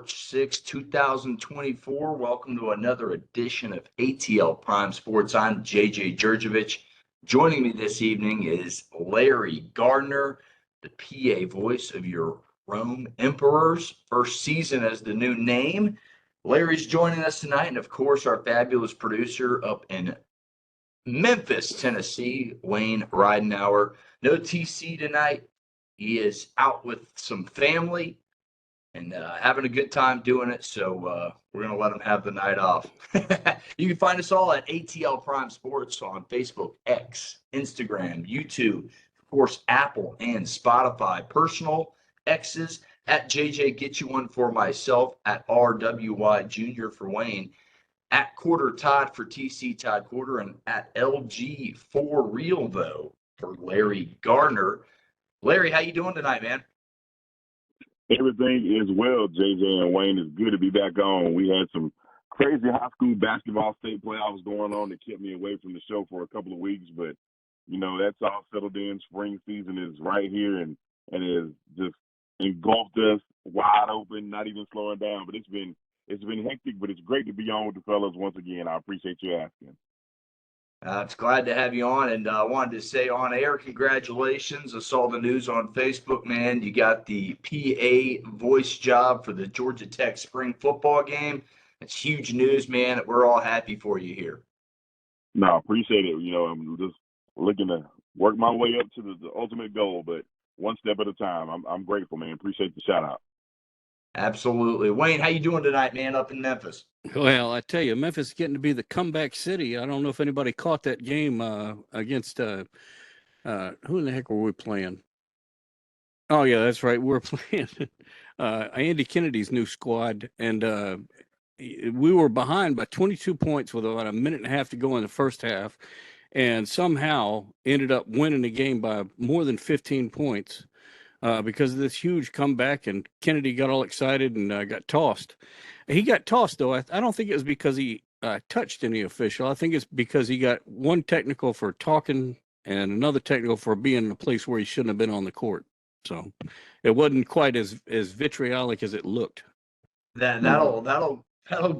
March 6, 2024. Welcome to another edition of ATL Prime Sports. I'm Jurjevich. Joining me this evening is Larry Gardner, the PA voice of your Rome Emperors. First season as the new name. Larry's joining us tonight, and of course, our fabulous producer up in Memphis, Tennessee, Wayne Ridenauer. No TC tonight. He is out with some family and having a good time doing it, so we're going to let him have the night off. You can find us all at ATL Prime Sports on Facebook, X, Instagram, YouTube, of course, Apple and Spotify. Personal X's at JJ Get You One for myself, at RWY Jr. for Wayne, at Corder Todd for TC Todd Corder, and at LG for Real, though, for Larry Gardner. Larry, how you doing tonight, man? Everything is well, JJ and Wayne. It's good to be back on. We had some crazy high school basketball state playoffs going on that kept me away from the show for a couple of weeks, but, you know, that's all settled in. Spring season is right here and has just engulfed us wide open, not even slowing down. But it's been hectic, but it's great to be on with the fellas once again. I appreciate you asking. It's glad to have you on, and I wanted to say on air, congratulations. I saw the news on Facebook, man. You got the PA voice job for the Georgia Tech spring football game. It's huge news, man. We're all happy for you here. No, appreciate it. You know, I'm just looking to work my way up to the ultimate goal, but one step at a time. I'm grateful, man. Appreciate the shout out. Absolutely. Wayne, how you doing tonight, man, up in Memphis? Well, I tell you, Memphis is getting to be the comeback city. I don't know if anybody caught that game against who in the heck were we playing? Oh, yeah, that's right. We're playing Andy Kennedy's new squad, and we were behind by 22 points with about a minute and a half to go in the first half, and somehow ended up winning the game by more than 15 points. Because of this huge comeback, and Kennedy got all excited and got tossed. He got tossed, though. I don't think it was because he touched any official. I think it's because he got one technical for talking and another technical for being in a place where he shouldn't have been on the court. So it wasn't quite as vitriolic as it looked. That'll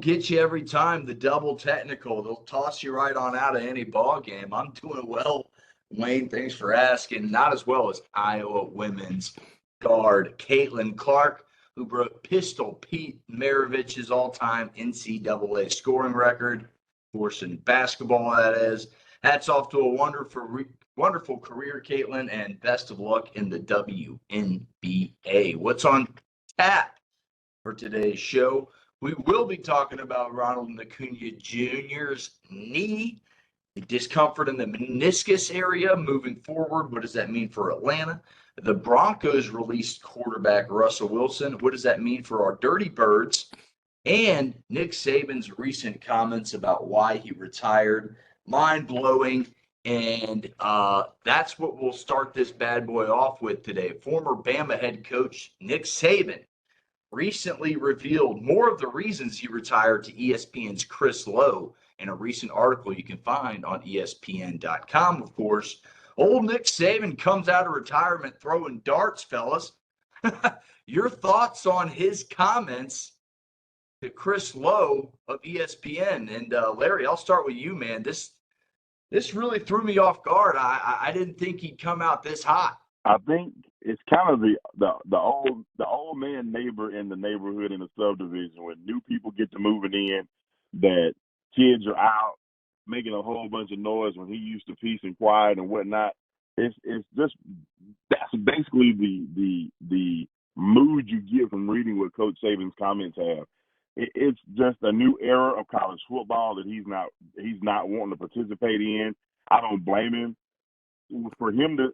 get you every time. The double technical, they'll toss you right on out of any ball game. I'm doing well, Wayne. Thanks for asking. Not as well as Iowa women's guard Caitlin Clark, who broke Pistol Pete Maravich's all-time NCAA scoring record, of course, in basketball, that is. Hats off to a wonderful career, Caitlin, and best of luck in the WNBA. What's on tap for today's show? We will be talking about Ronald Acuna Jr.'s knee, the discomfort in the meniscus area moving forward. What does that mean for Atlanta? The Broncos released quarterback Russell Wilson. What does that mean for our Dirty Birds? And Nick Saban's recent comments about why he retired. Mind-blowing. And that's what we'll start this bad boy off with today. Former Bama head coach Nick Saban recently revealed more of the reasons he retired to ESPN's Chris Lowe in a recent article you can find on ESPN.com, of course. Old Nick Saban comes out of retirement throwing darts, fellas. Your thoughts on his comments to Chris Lowe of ESPN? And Larry, I'll start with you, man. This really threw me off guard. I didn't think he'd come out this hot. I think it's kind of the old man neighbor in the neighborhood in the subdivision when new people get to moving in, that kids are out making a whole bunch of noise when he used to peace and quiet and whatnot. It's just that's basically the mood you get from reading what Coach Saban's comments have. It's just a new era of college football that he's not wanting to participate in. I don't blame him. For him to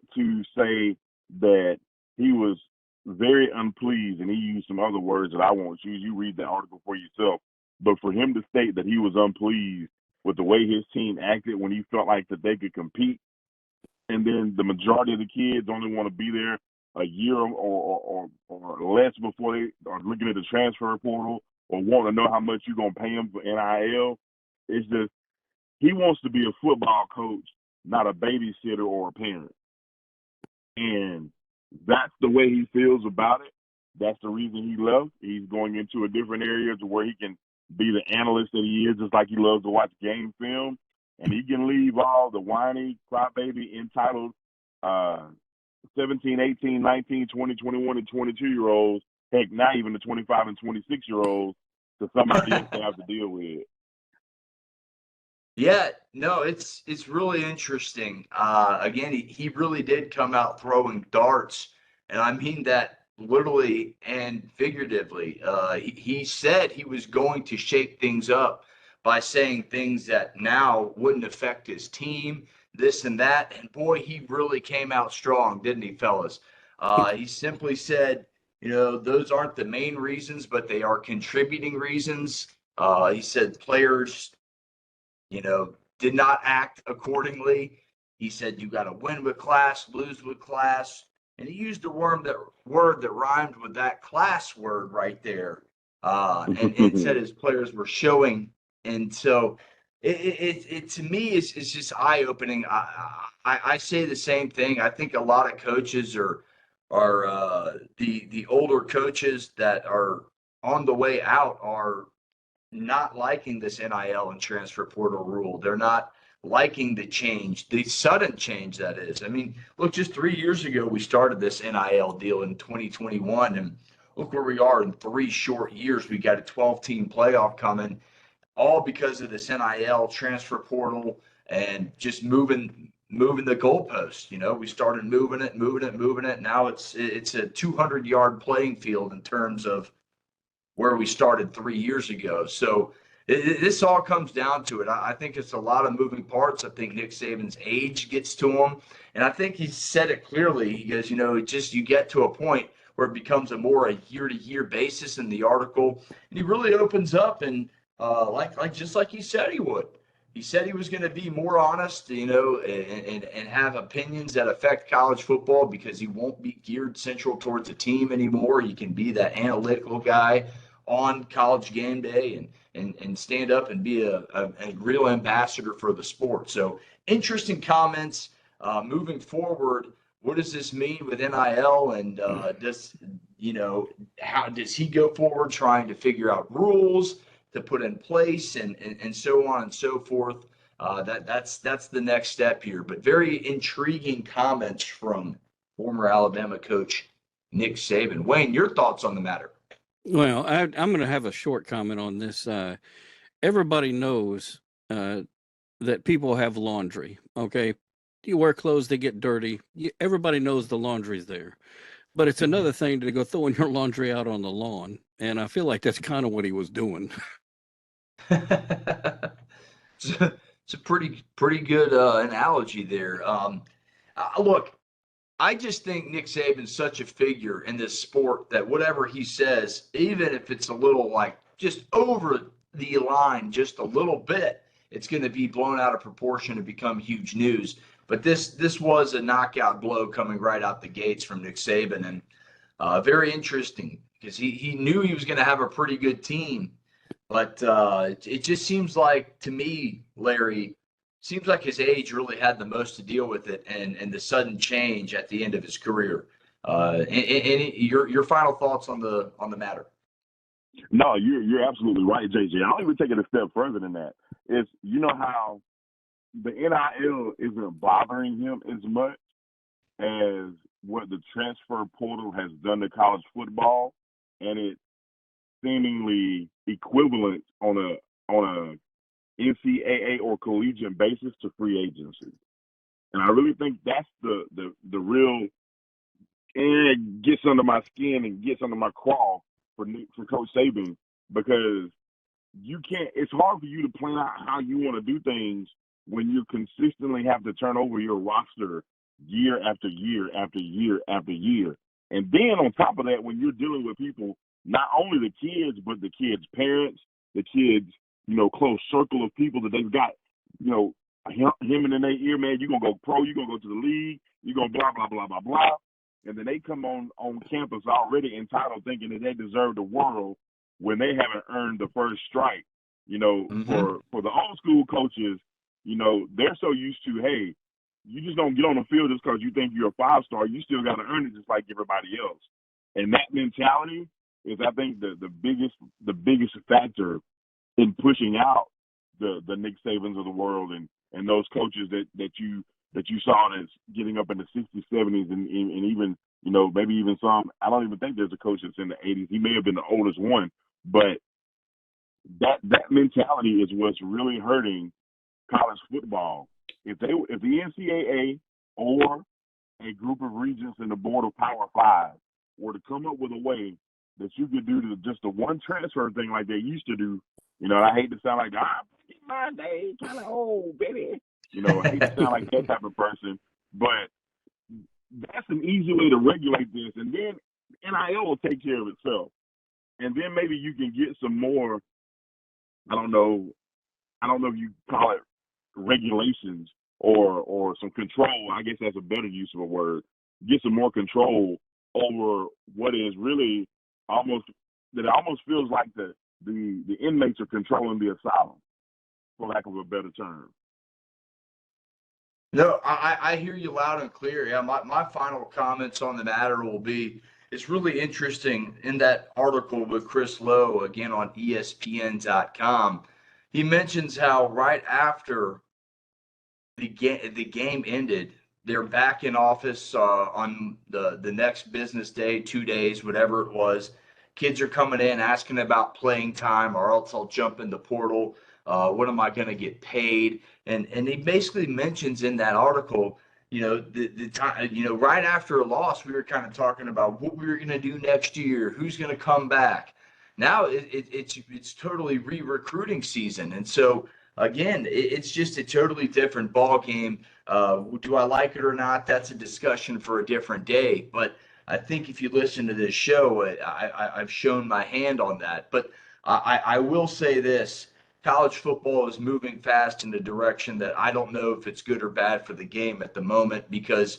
say that he was very unpleased, and he used some other words that I won't use. You read the article for yourself. But for him to state that he was unpleased with the way his team acted when he felt like that they could compete, and then the majority of the kids only want to be there a year or less before they are looking at the transfer portal or want to know how much you're going to pay them for NIL. It's just he wants to be a football coach, not a babysitter or a parent. And that's the way he feels about it. That's the reason he left. He's going into a different area to where he can be the analyst that he is, just like he loves to watch game film. And he can leave all the whiny, crybaby, entitled 17, 18, 19, 20, 21, and 22-year-olds, heck, not even the 25 and 26-year-olds, to somebody else to have to deal with. Yeah, no, it's really interesting. Again, he really did come out throwing darts, and I mean that literally and figuratively. He said he was going to shake things up by saying things that now wouldn't affect his team, this and that. And boy, he really came out strong, didn't he, fellas? He simply said, those aren't the main reasons, but they are contributing reasons. He said players did not act accordingly. He said you got to win with class, lose with class, and he used a word that rhymed with that class word right there, and said his players were showing. And so it to me is just eye opening. I say the same thing. I think a lot of coaches are the older coaches that are on the way out are not liking this NIL and transfer portal rule. They're not liking the change, the sudden change that is. I mean, look, just 3 years ago, we started this NIL deal in 2021, and look where we are in 3 short years. We got a 12-team playoff coming, all because of this NIL transfer portal and just moving the goalpost. We started moving it. Now it's a 200-yard playing field in terms of where we started 3 years ago. So this all comes down to it. I think it's a lot of moving parts. I think Nick Saban's age gets to him. And I think he said it clearly. He goes, you get to a point where it becomes a year-to-year basis in the article. And he really opens up and just like he said he would. He said he was going to be more honest, and have opinions that affect college football because he won't be geared central towards a team anymore. He can be that analytical guy on college game day and stand up and be a real ambassador for the sport. So interesting comments. Moving forward, what does this mean with NIL, and how does he go forward trying to figure out rules to put in place and so on and so forth? That's the next step here. But very intriguing comments from former Alabama coach Nick Saban. Wayne, your thoughts on the matter? Well, I'm going to have a short comment on this. Everybody knows that people have laundry, okay? You wear clothes, they get dirty. Everybody knows the laundry's there. But it's another thing to go throwing your laundry out on the lawn. And I feel like that's kind of what he was doing. It's a pretty good analogy there. Look, I just think Nick Saban's such a figure in this sport that whatever he says, even if it's a little like just over the line just a little bit, it's going to be blown out of proportion and become huge news. But this was a knockout blow coming right out the gates from Nick Saban, and very interesting because he knew he was going to have a pretty good team. But it just seems like, to me, Larry, seems like his age really had the most to deal with it, and the sudden change at the end of his career. Your final thoughts on the matter? No, you're absolutely right, JJ. I'll even take it a step further than that. It's how the NIL isn't bothering him as much as what the transfer portal has done to college football, and it's seemingly equivalent on a NCAA or collegiate basis to free agency. And I really think that's the real, and it gets under my skin and gets under my craw for Coach Saban, because it's hard for you to plan out how you want to do things when you consistently have to turn over your roster year after year after year after year. And then on top of that, when you're dealing with people, not only the kids, but the kids' parents, the kids, close circle of people that they've got, him in their ear, man, you're going to go pro, you're going to go to the league, you're going to blah, blah, blah, blah, blah. And then they come on campus already entitled, thinking that they deserve the world when they haven't earned the first strike. For the old school coaches, they're so used to, hey, you just don't get on the field just because you think you're a 5-star. You still got to earn it just like everybody else. And that mentality is, I think, the biggest factor in pushing out the Nick Sabans of the world and those coaches that you saw that's getting up in the 60s, 70s, and even, maybe even some. I don't even think there's a coach that's in the 80s. He may have been the oldest one, but that mentality is what's really hurting college football. If the NCAA or a group of regents in the board of Power Five were to come up with a way that you could do just the one transfer thing like they used to do, I hate to sound like, my day kind of old, baby. I hate to sound like that type of person, but that's an easy way to regulate this, and then NIL will take care of itself. And then maybe you can get some more, I don't know if you call it regulations or some control. I guess that's a better use of a word. Get some more control over what is really almost feels like the inmates are controlling the asylum, for lack of a better term. No, I hear you loud and clear. Yeah, my final comments on the matter will be, it's really interesting in that article with Chris Lowe, again on ESPN.com. He mentions how right after the game ended, they're back in office on the next business day, 2 days, whatever it was. Kids are coming in asking about playing time, or else I'll jump in the portal. What am I going to get paid? And he basically mentions in that article, the time, right after a loss, we were kind of talking about what we were going to do next year, who's going to come back. Now it's totally re-recruiting season, and so again, it's just a totally different ball game. Do I like it or not? That's a discussion for a different day. But I think if you listen to this show, I've shown my hand on that. But I will say this. College football is moving fast in a direction that I don't know if it's good or bad for the game at the moment, because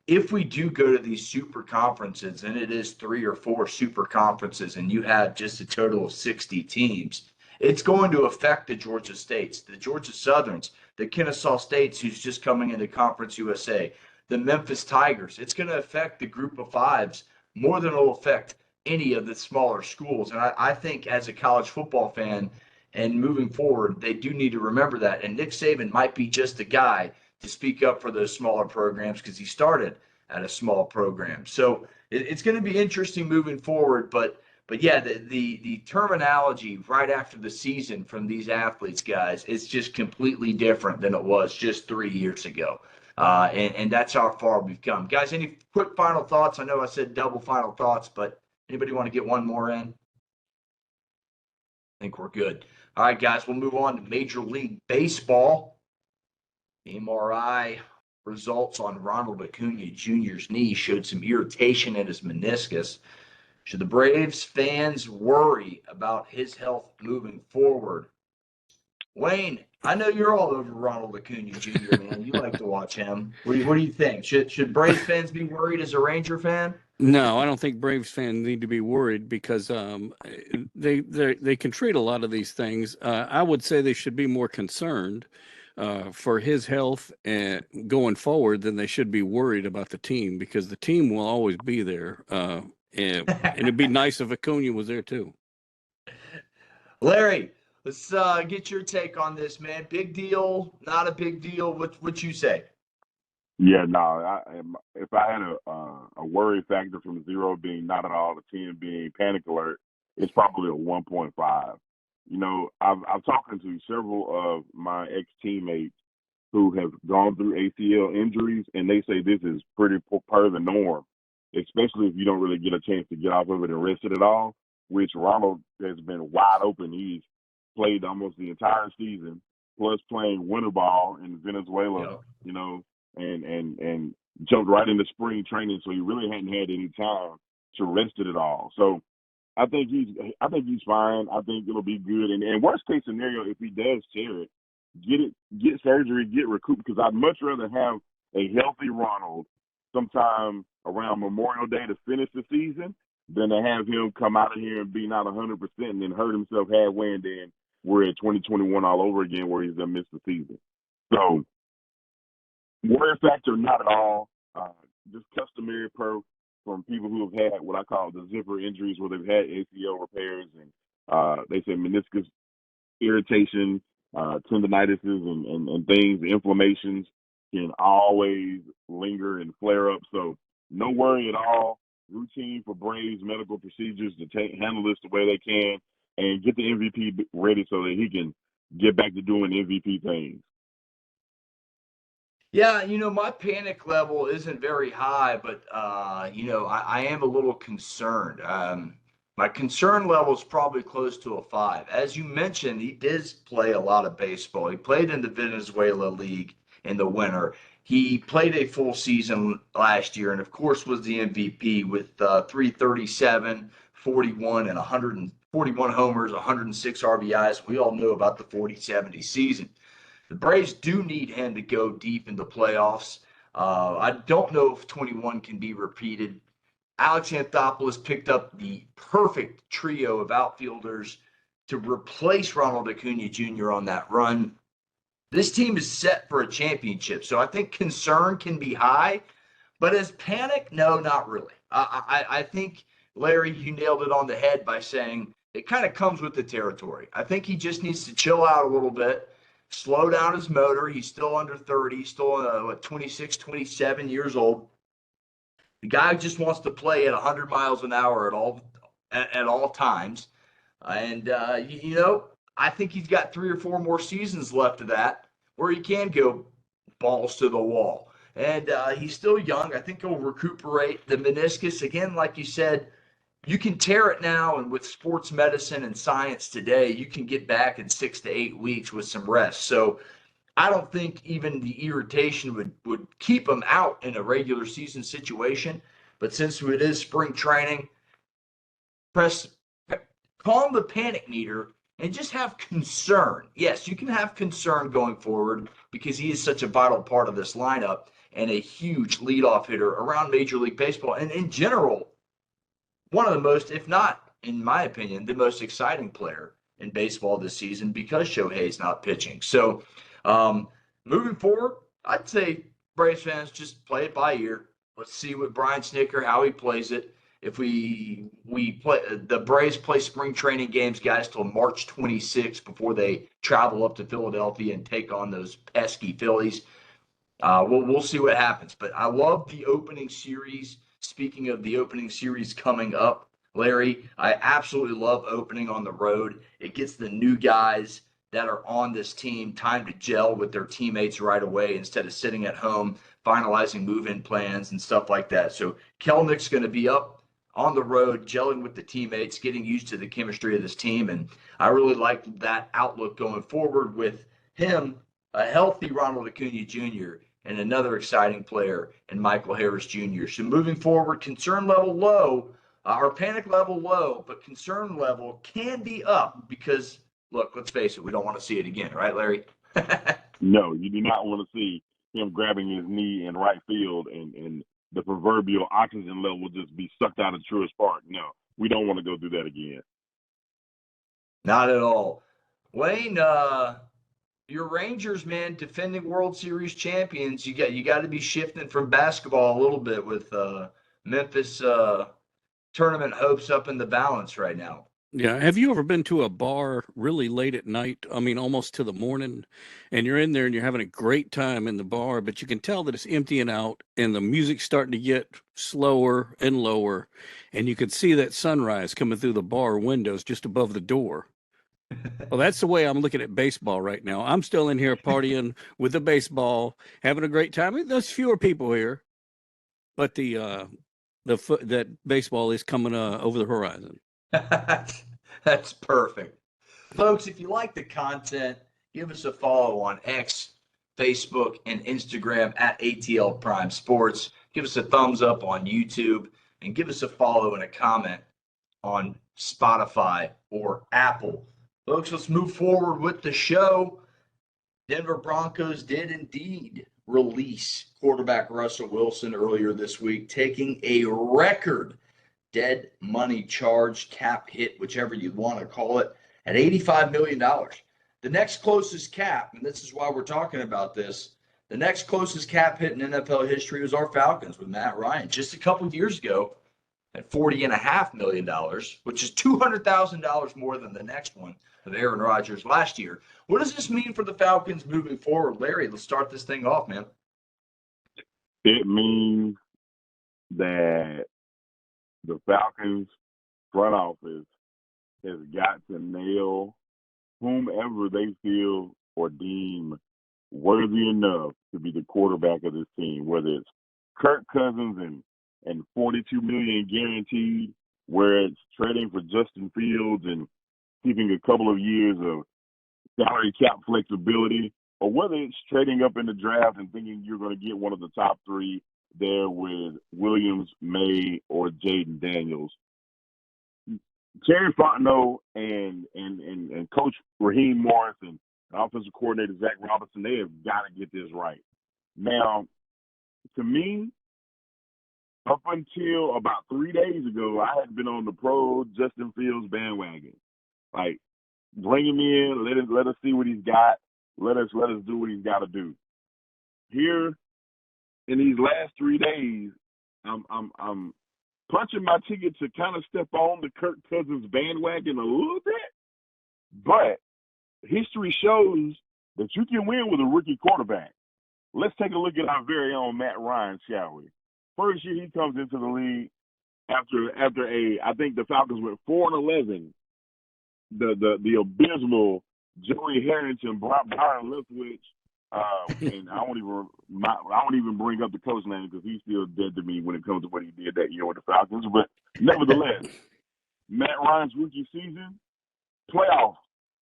if we do go to these super conferences, and it is 3 or 4 super conferences, and you have just a total of 60 teams, it's going to affect the Georgia States, the Georgia Southerns, the Kennesaw States, who's just coming into Conference USA, the Memphis Tigers. It's going to affect the group of fives more than it'll affect any of the smaller schools. And I think as a college football fan, and moving forward, they do need to remember that. And Nick Saban might be just the guy to speak up for those smaller programs, because he started at a small program. So it's going to be interesting moving forward. But yeah, the terminology right after the season from these athletes, guys, it's just completely different than it was just 3 years ago. And that's how far we've come. Guys, any quick final thoughts? I know I said double final thoughts, but anybody want to get one more in? I think we're good. All right, guys, we'll move on to Major League Baseball. MRI results on Ronald Acuna Jr.'s knee showed some irritation in his meniscus. Should the Braves fans worry about his health moving forward? Wayne, I know you're all over Ronald Acuna Jr., man. You like to watch him. What do you think? Should Braves fans be worried as a Ranger fan? No, I don't think Braves fans need to be worried, because they can treat a lot of these things. I would say they should be more concerned for his health and going forward than they should be worried about the team, because the team will always be there. And it'd be nice if Acuna was there too. Larry, let's get your take on this, man. Big deal, not a big deal? What you say? Yeah, no. If I had a worry factor from 0 being not at all to 10 being panic alert, it's probably a 1.5. I've talked to several of my ex-teammates who have gone through ACL injuries, and they say this is pretty per the norm, especially if you don't really get a chance to get off of it and rest it at all, which Ronald has been wide open. He's played almost the entire season, plus playing winter ball in Venezuela, and jumped right into spring training, so he really hadn't had any time to rest it at all. So I think he's fine. I think it'll be good. And worst case scenario, if he does tear it, get surgery, get recouped, because I'd much rather have a healthy Ronald sometime around Memorial Day to finish the season than to have him come out of here and be not 100% and then hurt himself halfway, and then we're at 2021 all over again where he's going to miss the season. So worry factor, not at all. Just customary per from people who have had what I call the zipper injuries, where they've had ACL repairs and they say meniscus irritation, tendinitis, and things, inflammations can always linger and flare up. So no worry at all. Routine for Braves medical procedures to handle this the way they can and get the MVP ready so that he can get back to doing MVP things. Yeah, my panic level isn't very high, but I am a little concerned. My concern level is probably close to a 5. As you mentioned, he did play a lot of baseball. He played in the Venezuela League in the winter. He played a full season last year and, of course, was the MVP with 337, 41, and 141 homers, 106 RBIs. We all know about the 40-70 season. The Braves do need him to go deep in the playoffs. I don't know if 21 can be repeated. Alex Anthopoulos picked up the perfect trio of outfielders to replace Ronald Acuna Jr. on that run. This team is set for a championship, so I think concern can be high, but as panic, no, not really. I think, Larry, you nailed it on the head by saying it kind of comes with the territory. I think he just needs to chill out a little bit, slow down his motor. He's still under 30, still 26, 27 years old. The guy just wants to play at 100 miles an hour at all times. And, I think he's got 3 or 4 more seasons left of that where he can go balls to the wall. And he's still young. I think he'll recuperate. The meniscus, again, like you said, you can tear it now, and with sports medicine and science today, you can get back in 6 to 8 weeks with some rest. So I don't think even the irritation would keep him out in a regular season situation. But since it is spring training, calm the panic meter and just have concern. Yes, you can have concern going forward because he is such a vital part of this lineup and a huge leadoff hitter around Major League Baseball. And in general, one of the most, if not, in my opinion, the most exciting player in baseball this season because Shohei's not pitching. So moving forward, I'd say Braves fans just play it by ear. Let's see what Brian Snitker, how he plays it. If we play, the Braves play spring training games, guys, till March 26th before they travel up to Philadelphia and take on those pesky Phillies. We'll see what happens. But I love the opening series. Speaking of the opening series coming up, Larry, I absolutely love opening on the road. It gets the new guys that are on this team time to gel with their teammates right away instead of sitting at home finalizing move-in plans and stuff like that. So Kelnick's going to be up on the road, gelling with the teammates, getting used to the chemistry of this team. And I really like that outlook going forward with him, a healthy Ronald Acuna Jr., and another exciting player in Michael Harris Jr. So moving forward, concern level low, or panic level low, but concern level can be up because, look, let's face it, we don't want to see it again, right, Larry? No, you do not want to see him grabbing his knee in right field and the proverbial oxygen level just be sucked out of Truist Park. No, we don't want to go through that again. Not at all. Wayne, your Rangers, man, defending World Series champions. You got to be shifting from basketball a little bit with Memphis tournament hopes up in the balance right now. Yeah. Have you ever been to a bar really late at night? I mean, almost to the morning, and you're in there and you're having a great time in the bar, but you can tell that it's emptying out and the music's starting to get slower and lower. And you could see that sunrise coming through the bar windows just above the door. Well, that's the way I'm looking at baseball right now. I'm still in here partying with the baseball, having a great time. There's fewer people here, but that baseball is coming over the horizon. That's perfect. Folks, if you like the content, give us a follow on X, Facebook, and Instagram at ATL Prime Sports. Give us a thumbs up on YouTube and give us a follow and a comment on Spotify or Apple. Folks, let's move forward with the show. Denver Broncos did indeed release quarterback Russell Wilson earlier this week, taking a record dead money charge, cap hit, whichever you want to call it, at $85 million. The next closest cap, and this is why we're talking about this, The next closest cap hit in NFL history was our Falcons with Matt Ryan just a couple of years ago at $40.5 million, which is $200,000 more than the next one of Aaron Rodgers last year. What does this mean for the Falcons moving forward? Larry, let's start this thing off, man. It means that the Falcons front office has got to nail whomever they feel or deem worthy enough to be the quarterback of this team, whether it's Kirk Cousins and $42 million guaranteed, where it's trading for Justin Fields and keeping a couple of years of salary cap flexibility, or whether it's trading up in the draft and thinking you're going to get one of the top three there with Williams, May, or Jaden Daniels. Terry Fontenot and Coach Raheem Morris and offensive coordinator Zach Robinson, they have got to get this right. Now, to me, up until about 3 days ago, I had been on the pro Justin Fields bandwagon. Like, bring him in, let us see what he's got, let us do what he's got to do. Here, in these last 3 days, I'm punching my ticket to kind of step on the Kirk Cousins bandwagon a little bit, but history shows that you can win with a rookie quarterback. Let's take a look at our very own Matt Ryan, shall we? First year he comes into the league after I think the Falcons went 4-11. The abysmal Joey Harrington, Brian Leftwich, and I won't even bring up the coach name because he's still dead to me when it comes to what he did that year with the Falcons. But nevertheless, Matt Ryan's rookie season, playoffs,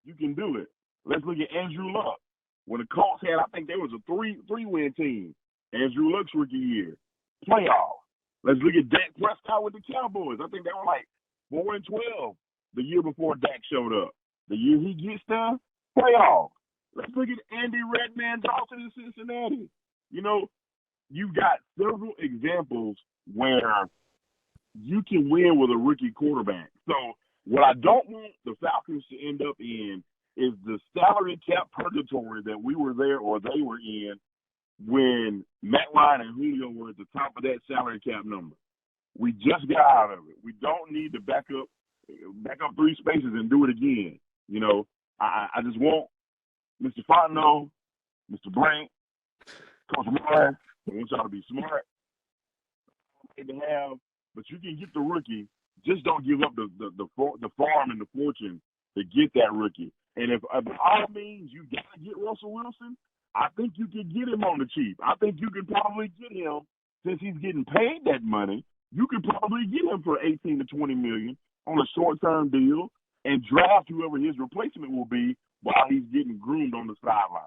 you can do it. Let's look at Andrew Luck. When the Colts had, I think there was a three-win team. Andrew Luck's rookie year, playoffs. Let's look at Dak Prescott with the Cowboys. I think they were like 4-12 the year before Dak showed up. The year he gets there, playoffs. Let's look at Andy Redman Dawson in Cincinnati. You know, you've got several examples where you can win with a rookie quarterback. So what I don't want the Falcons to end up in is the salary cap purgatory that we were there or they were in when Matt Ryan and Julio were at the top of that salary cap number. We just got out of it. We don't need to back up 3 spaces and do it again. You know, I just want Mr. Fontenot, Mr. Blank, Coach Morris, I want y'all to be smart. To have, but you can get the rookie. Just don't give up the farm and the fortune to get that rookie. And if by all means you got to get Russell Wilson, I think you can get him on the cheap. I think you can probably get him, since he's getting paid that money, you can probably get him for $18 to $20 million on a short-term deal and draft whoever his replacement will be while he's getting groomed on the sideline.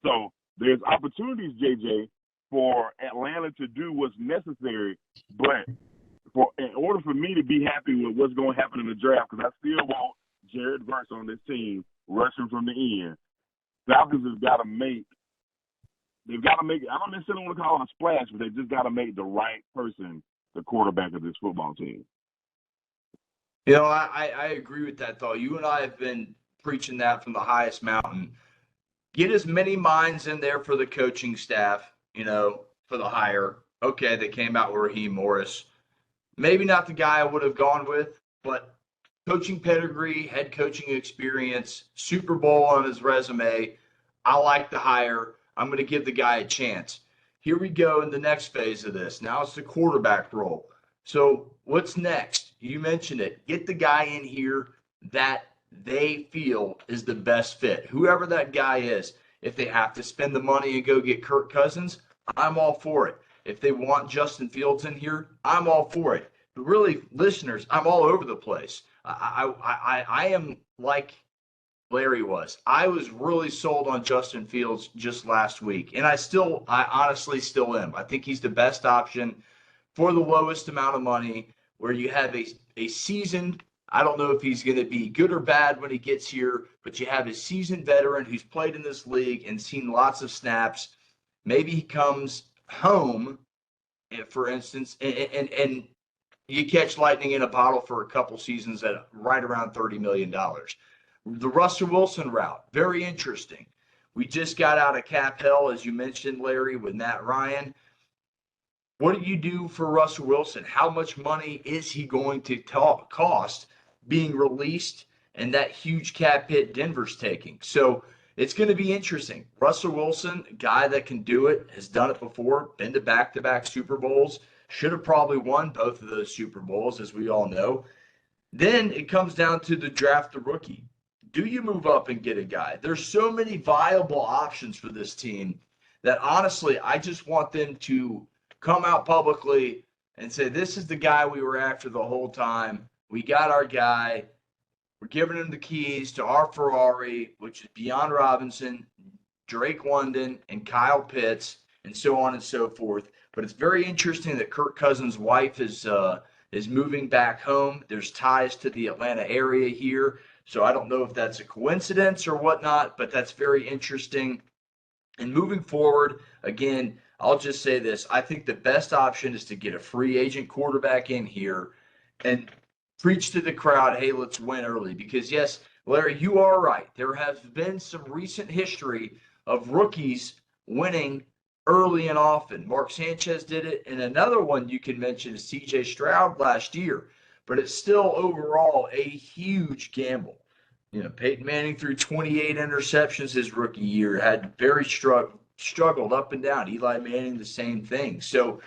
So there's opportunities, JJ, for Atlanta to do what's necessary, but in order for me to be happy with what's going to happen in the draft, because I still want Jared Verse on this team rushing from the end, Falcons have got to make – I don't necessarily want to call it a splash, but they just got to make the right person the quarterback of this football team. You know, I agree with that, though. You and I have been preaching that from the highest mountain. Get as many minds in there for the coaching staff, you know, for the hire. Okay, they came out with Raheem Morris. Maybe not the guy I would have gone with, but coaching pedigree, head coaching experience, Super Bowl on his resume. I like the hire. I'm going to give the guy a chance. Here we go in the next phase of this. Now it's the quarterback role. So what's next? You mentioned it. Get the guy in here that they feel is the best fit. Whoever that guy is, if they have to spend the money and go get Kirk Cousins, I'm all for it. If they want Justin Fields in here, I'm all for it. But really, listeners, I'm all over the place. I am like Larry was. I was really sold on Justin Fields just last week, and I honestly still am. I think he's the best option for the lowest amount of money, where you have a seasoned, I don't know if he's going to be good or bad when he gets here, but you have a seasoned veteran who's played in this league and seen lots of snaps. Maybe he comes home, for instance, and you catch lightning in a bottle for a couple seasons at right around $30 million. The Russell Wilson route, very interesting. We just got out of cap hell, as you mentioned, Larry, with Matt Ryan. What do you do for Russell Wilson? How much money is he going to cost being released and that huge cap hit Denver's taking? So it's going to be interesting. Russell Wilson, a guy that can do it, has done it before, been to back-to-back Super Bowls, should have probably won both of those Super Bowls, as we all know. Then it comes down to the draft the rookie. Do you move up and get a guy? There's so many viable options for this team that honestly, I just want them to come out publicly and say, this is the guy we were after the whole time. We got our guy. We're giving him the keys to our Ferrari, which is Bijan Robinson, Drake London, and Kyle Pitts, and so on and so forth. But it's very interesting that Kirk Cousins' wife is moving back home. There's ties to the Atlanta area here. So I don't know if that's a coincidence or whatnot, but that's very interesting. And moving forward, again, I'll just say this. I think the best option is to get a free agent quarterback in here and preach to the crowd, hey, let's win early. Because, yes, Larry, you are right. There has been some recent history of rookies winning early and often. Mark Sanchez did it, and another one you can mention is C.J. Stroud last year. But it's still overall a huge gamble. You know, Peyton Manning threw 28 interceptions his rookie year, had very struggled up and down. Eli Manning, the same thing. So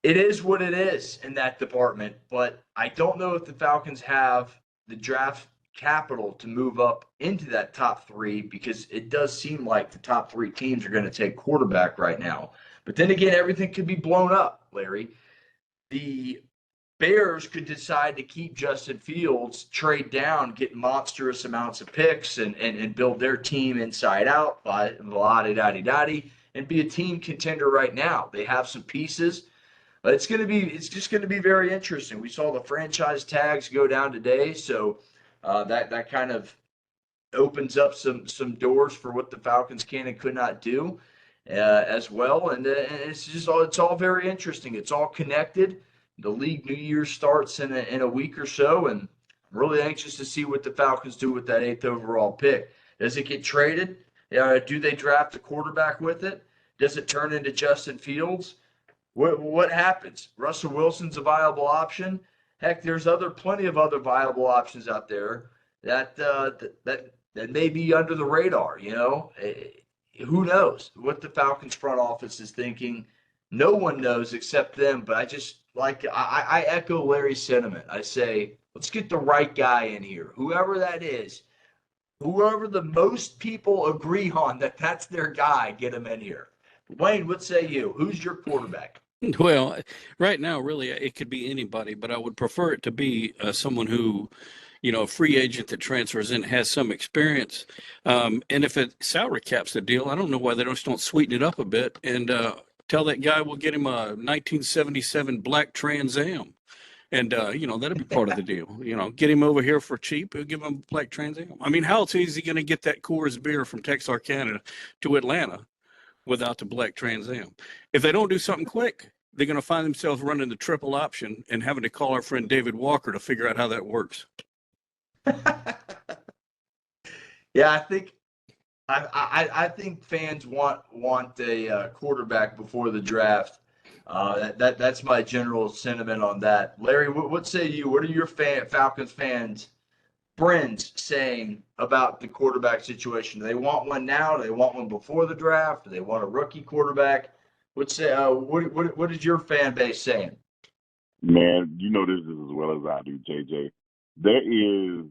it is what it is in that department, but I don't know if the Falcons have the draft capital to move up into that top three, because it does seem like the top three teams are going to take quarterback right now. But then again, everything could be blown up, Larry. The Bears could decide to keep Justin Fields, trade down, get monstrous amounts of picks, and build their team inside out, and be a team contender right now. They have some pieces. But it's just going to be very interesting. We saw the franchise tags go down today, so that kind of opens up some doors for what the Falcons can and could not do as well. And it's all very interesting. It's all connected. The league New Year starts in a week or so, and I'm really anxious to see what the Falcons do with that 8th overall pick. Does it get traded? Do they draft a quarterback with it? Does it turn into Justin Fields? What happens? Russell Wilson's a viable option. Heck, there's plenty of other viable options out there that may be under the radar. You know, who knows what the Falcons front office is thinking? No one knows except them. But I echo Larry's sentiment. I say, let's get the right guy in here, whoever that is, whoever the most people agree on that's their guy. Get him in here. Wayne, what say you? Who's your quarterback? Well, right now, really, it could be anybody, but I would prefer it to be someone who, a free agent that transfers in, has some experience. And if it salary caps the deal, I don't know why they don't sweeten it up a bit and tell that guy we'll get him a 1977 black Trans Am. And, that'll be part of the deal. Get him over here for cheap. We'll give him a black Trans Am. I mean, how else is he going to get that Coors beer from Texarkana to Atlanta without the black Trans Am? If they don't do something quick, they're going to find themselves running the triple option and having to call our friend David Walker to figure out how that works. Yeah, I think fans want a quarterback before the draft. That's my general sentiment on that. Larry, what say you? What are your Falcons fans, friends, saying about the quarterback situation? Do they want one now? Do they want one before the draft? Do they want a rookie quarterback? What is your fan base saying? Man, you know this as well as I do, JJ. There is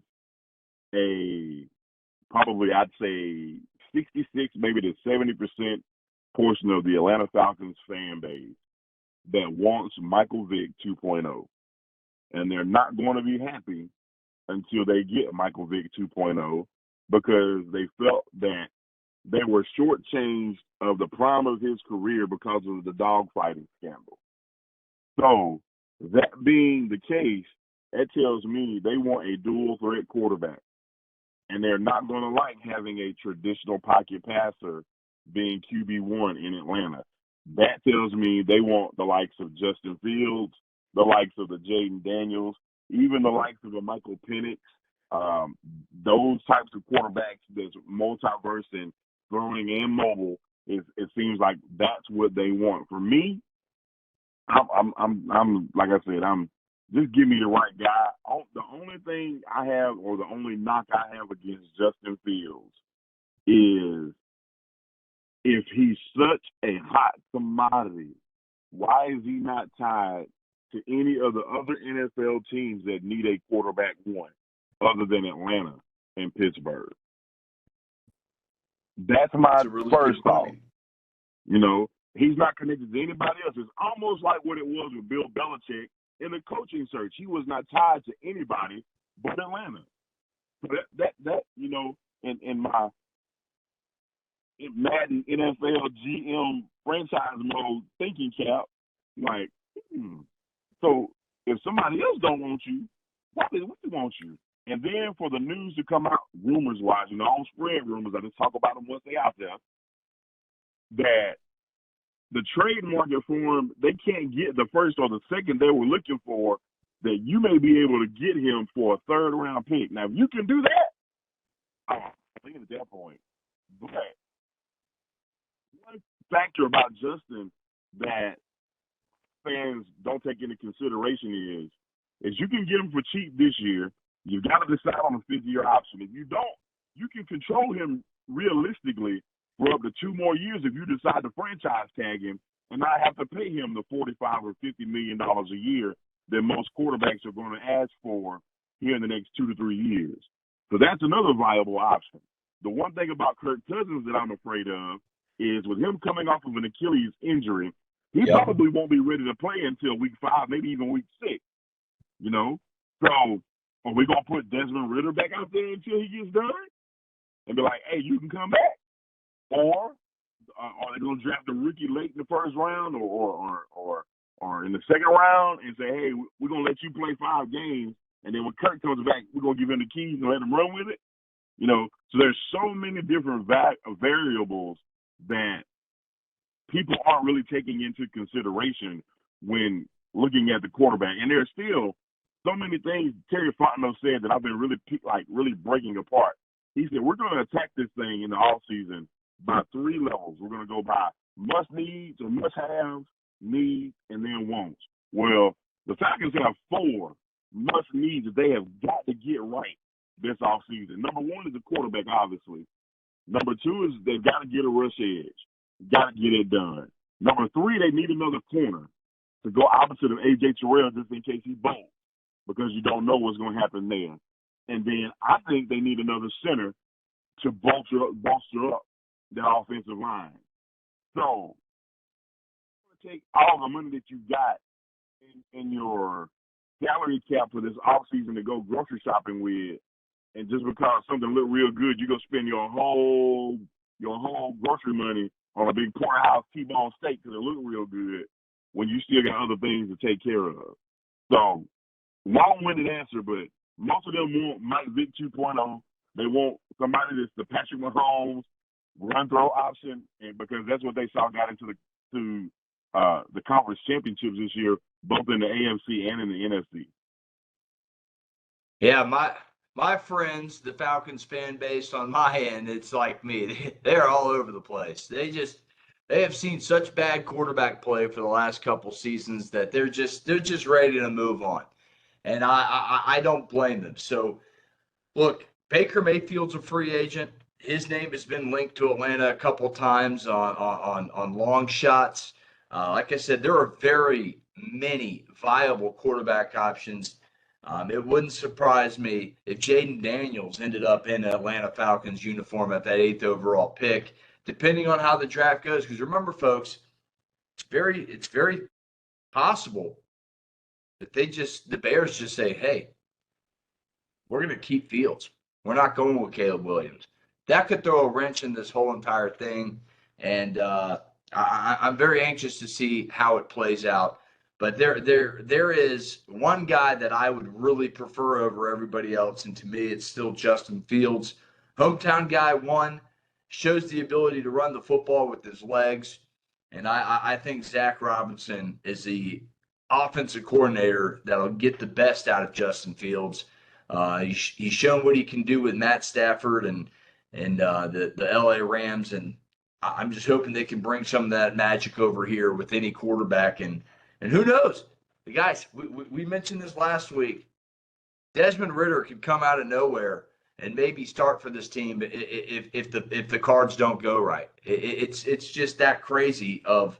probably I'd say 66, maybe to 70% portion of the Atlanta Falcons fan base that wants Michael Vick 2.0. And they're not going to be happy until they get Michael Vick 2.0, because they felt that they were shortchanged of the prime of his career because of the dogfighting scandal. So that being the case, that tells me they want a dual threat quarterback. And they're not going to like having a traditional pocket passer being QB1 in Atlanta. That tells me they want the likes of Justin Fields, the likes of the Jaden Daniels, even the likes of a Michael Penix, Those types of quarterbacks that's multiverse and throwing and mobile, it seems like that's what they want. For me, I'm like I said, just give me the right guy. The only thing I have, or the only knock I have against Justin Fields is if he's such a hot commodity, why is he not tied to any of the other NFL teams that need a quarterback one, other than Atlanta and Pittsburgh? That's my a really first good thought. point. You know, he's not connected to anybody else. It's almost like what it was with Bill Belichick in the coaching search. He was not tied to anybody but Atlanta. So that you know, in my Madden NFL GM franchise mode thinking cap, like, so if somebody else don't want you, why do we want you? And then for the news to come out, rumors wise, you know, I don't spread rumors. I just talk about them once they out there. That the trade market for him, they can't get the first or the second they were looking for. That you may be able to get him for a third round pick. Now, if you can do that, I think at that point. But one factor about Justin that fans don't take into consideration is you can get him for cheap this year. You've got to decide on a 5th-year option. If you don't, you can control him realistically for up to 2 more years if you decide to franchise tag him and not have to pay him the $45 or $50 million a year that most quarterbacks are going to ask for here in the next 2 to 3 years. So that's another viable option. The one thing about Kirk Cousins that I'm afraid of is with him coming off of an Achilles injury, he probably won't be ready to play until week 5, maybe even week 6. You know? So are we going to put Desmond Ridder back out there until he gets done and be like, hey, you can come back? Or are they going to draft a rookie late in the first round or in the second round and say, hey, we're going to let you play 5 games, and then when Kirk comes back, we're going to give him the keys and let him run with it? You know, so there's so many different variables that people aren't really taking into consideration when looking at the quarterback. And there's still so many things Terry Fontenot said that I've been really breaking apart. He said, we're going to attack this thing in the offseason by 3 levels. We're going to go by must-needs or must-haves, needs, and then wants. Well, the Falcons have 4 must-needs that they have got to get right this offseason. Number 1 is the quarterback, obviously. Number 2 is they've got to get a rush edge. Got to get it done. Number 3, they need another corner to go opposite of A.J. Terrell just in case he bolts, because you don't know what's going to happen there. And then I think they need another center to bolster up that offensive line. So take all the money that you got in your salary cap for this offseason to go grocery shopping with, and just because something look real good, you go spend your whole grocery money on a big porterhouse T-bone steak because it look real good when you still got other things to take care of. So, long-winded answer, but most of them want Mike Vick 2.0. They want somebody that's the Patrick Mahomes run-throw option, and because that's what they saw got into the conference championships this year, both in the AFC and in the NFC. Yeah, my friends, the Falcons fan base on my end, it's like me. They're all over the place. They have seen such bad quarterback play for the last couple seasons that they're just ready to move on. And I don't blame them. So look, Baker Mayfield's a free agent. His name has been linked to Atlanta a couple times on long shots. Like I said, there are very many viable quarterback options. It wouldn't surprise me if Jaden Daniels ended up in an Atlanta Falcons uniform at that 8th overall pick, depending on how the draft goes. Because remember, folks, it's very possible that the Bears just say, hey, we're going to keep Fields. We're not going with Caleb Williams. That could throw a wrench in this whole entire thing. And I'm very anxious to see how it plays out. But there is one guy that I would really prefer over everybody else, and to me, it's still Justin Fields. Hometown guy, 1, shows the ability to run the football with his legs, and I think Zach Robinson is the offensive coordinator that'll get the best out of Justin Fields. He's shown what he can do with Matt Stafford and the LA Rams, and I'm just hoping they can bring some of that magic over here with any quarterback. And who knows, the guys, we mentioned this last week. Desmond Ridder could come out of nowhere and maybe start for this team if the cards don't go right. It's just that crazy of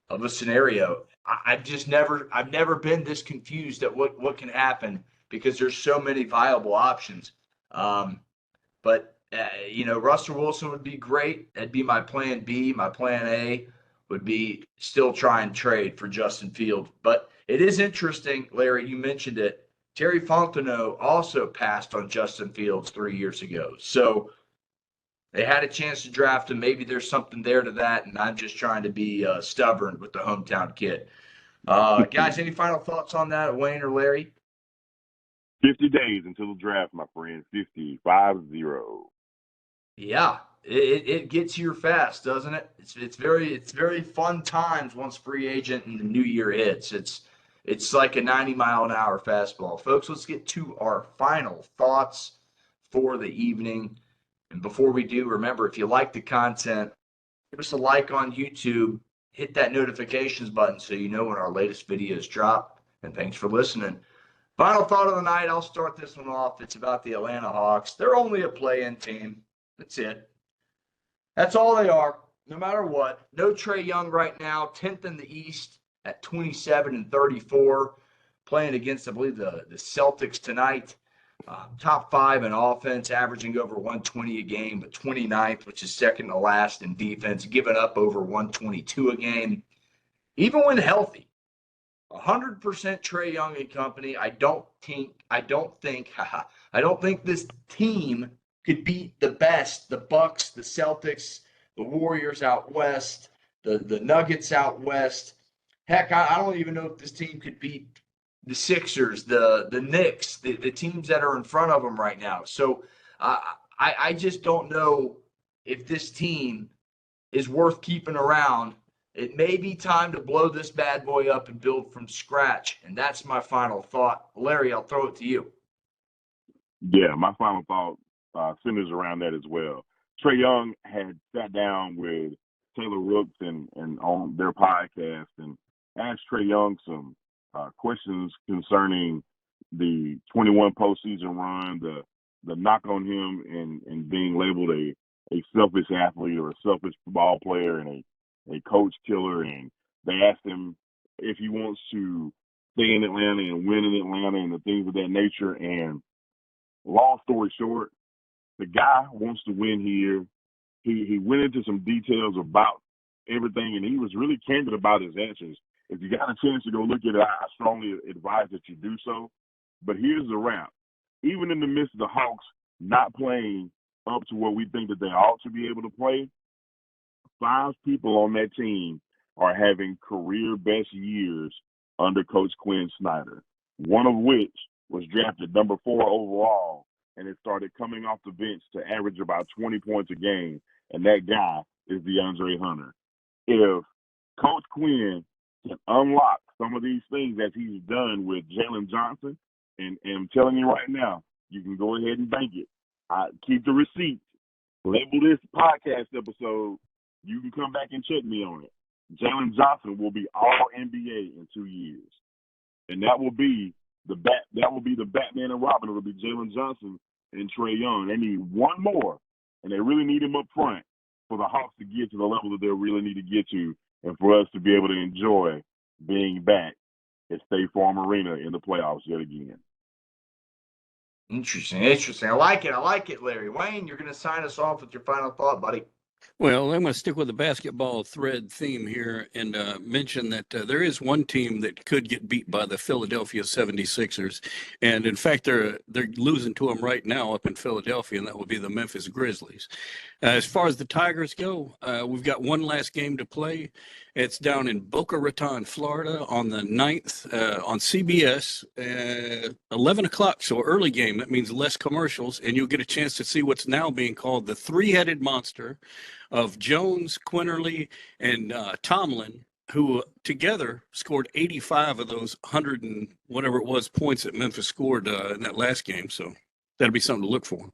a scenario. I've never been this confused at what can happen because there's so many viable options. But Russell Wilson would be great. That'd be my plan B. My plan A would be still try and trade for Justin Fields. But it is interesting, Larry, you mentioned it. Terry Fontenot also passed on Justin Fields 3 years ago. So they had a chance to draft him. Maybe there's something there to that, and I'm just trying to be stubborn with the hometown kid. Guys, any final thoughts on that, Wayne or Larry? 50 days until the draft, my friend. 50. Yeah, it gets here fast, doesn't it? It's very fun times once free agent and the new year hits. It's like a 90-mile-an-hour fastball. Folks, let's get to our final thoughts for the evening. And before we do, remember, if you like the content, give us a like on YouTube, hit that notifications button so you know when our latest videos drop. And thanks for listening. Final thought of the night, I'll start this one off. It's about the Atlanta Hawks. They're only a play-in team. That's it. That's all they are, no matter what. No Trae Young right now, 10th in the East at 27-34, playing against, I believe, the Celtics tonight. Top 5 in offense, averaging over 120 a game, but 29th, which is second to last in defense, giving up over 122 a game. Even when healthy, 100% Trae Young and company. I don't think this team could beat the best, the Bucks, the Celtics, the Warriors out west, the Nuggets out west. Heck, I don't even know if this team could beat the Sixers, the Knicks, the teams that are in front of them right now. So I just don't know if this team is worth keeping around. It may be time to blow this bad boy up and build from scratch. And that's my final thought. Larry, I'll throw it to you. Yeah, my final thought centers around that as well. Trae Young had sat down with Taylor Rooks and on their podcast and asked Trae Young some questions concerning the 21 postseason run, the knock on him and being labeled a selfish athlete or a selfish ball player and a coach killer. And they asked him if he wants to stay in Atlanta and win in Atlanta and the things of that nature. And long story short, the guy wants to win here. He went into some details about everything, and he was really candid about his answers. If you got a chance to go look at it, I strongly advise that you do so. But here's the wrap. Even in the midst of the Hawks not playing up to what we think that they ought to be able to play, 5 people on that team are having career best years under Coach Quinn Snyder, one of which was drafted number 4 overall, and it started coming off the bench to average about 20 points a game, and that guy is DeAndre Hunter. If Coach Quinn can unlock some of these things that he's done with Jalen Johnson, and I'm telling you right now, you can go ahead and bank it. Keep the receipt. Label this podcast episode. You can come back and check me on it. Jalen Johnson will be all NBA in 2 years, and that will be the Batman and Robin. It'll be Jalen Johnson and Trae Young. They need one more, and they really need him up front for the Hawks to get to the level that they really need to get to, and for us to be able to enjoy being back at State Farm Arena in the playoffs yet again. Interesting. I like it, Larry. Wayne, you're going to sign us off with your final thought, buddy. Well, I'm going to stick with the basketball thread theme here and mention that there is one team that could get beat by the Philadelphia 76ers. And in fact, they're losing to them right now up in Philadelphia, and that would be the Memphis Grizzlies. As far as the Tigers go, we've got one last game to play. It's down in Boca Raton, Florida on the 9th on CBS, 11 o'clock. So early game. That means less commercials, and you'll get a chance to see what's now being called the three-headed monster of Jones, Quinterly, and Tomlin who together scored 85 of those 100 and whatever it was points that Memphis scored in that last game. So that'll be something to look for.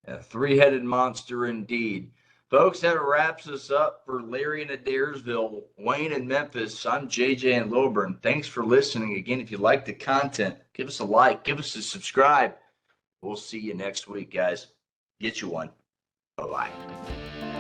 A three-headed monster indeed. Folks, that wraps us up for Larry and Adairsville, Wayne and Memphis. I'm JJ and Lilburn. Thanks for listening. Again, if you like the content, give us a like, give us a subscribe. We'll see you next week, guys. Get you one. Bye-bye.